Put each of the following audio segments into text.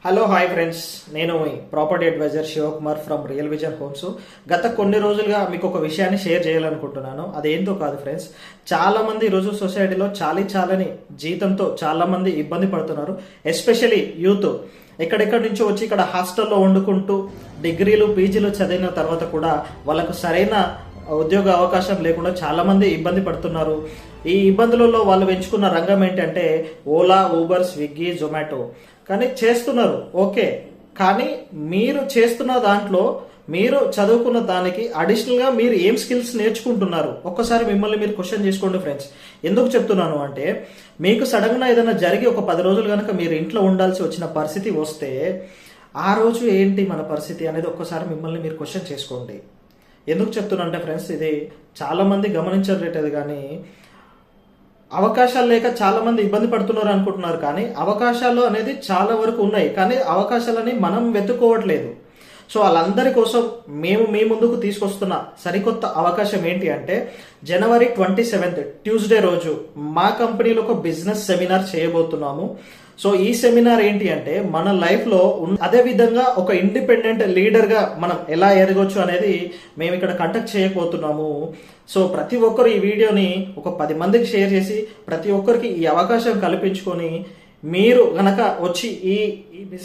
Hello hi friends, నేను మీ property advisor Shivakumar from Real Vision Homes. గత కొన్ని రోజులుగా మీకు ఒక విషయాన్ని షేర్ చేయాలనుకుంటున్నాను. అదేంటో కాదు ఫ్రెండ్స్, చాలా మంది ఈరోజు సొసైటీలో చాలని జీతంతో చాలా మంది ఇబ్బంది పడుతున్నారు. ఎస్పెషలీ యూత్ ఎక్కడెక్కడి నుంచో వచ్చి ఇక్కడ హాస్టల్లో వండుకుంటూ డిగ్రీలు పీజీలు చదివిన తర్వాత కూడా వాళ్ళకు సరైన ఉద్యోగ అవకాశం లేకుండా చాలా మంది ఇబ్బంది పడుతున్నారు. ఈ ఇబ్బందులలో వాళ్ళు ఎంచుకున్న రంగం ఏంటంటే ఓలా, ఊబర్, స్విగ్గీ, జొమాటో. కానీ చేస్తున్నారు ఓకే, కానీ మీరు చేస్తున్న దాంట్లో మీరు చదువుకున్న దానికి అడిషనల్గా మీరు ఏం స్కిల్స్ నేర్చుకుంటున్నారు ఒక్కసారి మిమ్మల్ని మీరు క్వశ్చన్ చేసుకోండి ఫ్రెండ్స్. ఎందుకు చెప్తున్నాను అంటే, మీకు సడన్గా ఏదైనా జరిగి ఒక 10 రోజులు కనుక మీరు ఇంట్లో ఉండాల్సి వచ్చిన పరిస్థితి వస్తే ఆ రోజు ఏంటి మన పరిస్థితి అనేది ఒక్కసారి మిమ్మల్ని మీరు క్వశ్చన్ చేసుకోండి. ఎందుకు చెప్తున్నా అంటే ఫ్రెండ్స్, ఇది చాలా మంది గమనించలేదు. కానీ అవకాశాలు లేక చాలా మంది ఇబ్బంది పడుతున్నారు అనుకుంటున్నారు, కానీ అవకాశాలు అనేది చాలా వరకు ఉన్నాయి, కానీ అవకాశాలని మనం వెతుక్కోవట్లేదు. సో వాళ్ళందరి కోసం మేము మీ ముందుకు తీసుకొస్తున్న సరికొత్త అవకాశం ఏంటి అంటే, జనవరి 27 ట్యూస్డే రోజు మా కంపెనీలో ఒక బిజినెస్ సెమినార్ చేయబోతున్నాము. సో ఈ సెమినార్ ఏంటి అంటే, మన లైఫ్లో అదే విధంగా ఒక ఇండిపెండెంట్ లీడర్గా మనం ఎలా ఎదగొచ్చు అనేది మేము ఇక్కడ కండక్ట్ చేయకపోతున్నాము. సో ప్రతి ఒక్కరు ఈ వీడియోని ఒక 10 మందికి షేర్ చేసి ప్రతి ఒక్కరికి ఈ అవకాశం కల్పించుకొని మీరు గనక వచ్చి ఈ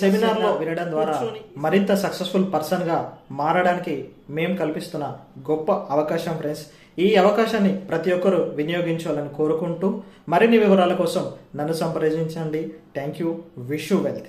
సెమినార్లో వినడం ద్వారా మరింత సక్సెస్ఫుల్ పర్సన్గా మారడానికి మేము కల్పిస్తున్న గొప్ప అవకాశం ఫ్రెండ్స్. ఈ అవకాశాన్ని ప్రతి ఒక్కరూ వినియోగించాలని కోరుకుంటూ మరిన్ని వివరాల కోసం నన్ను సంప్రదించండి. Thank you. Wish you wealth.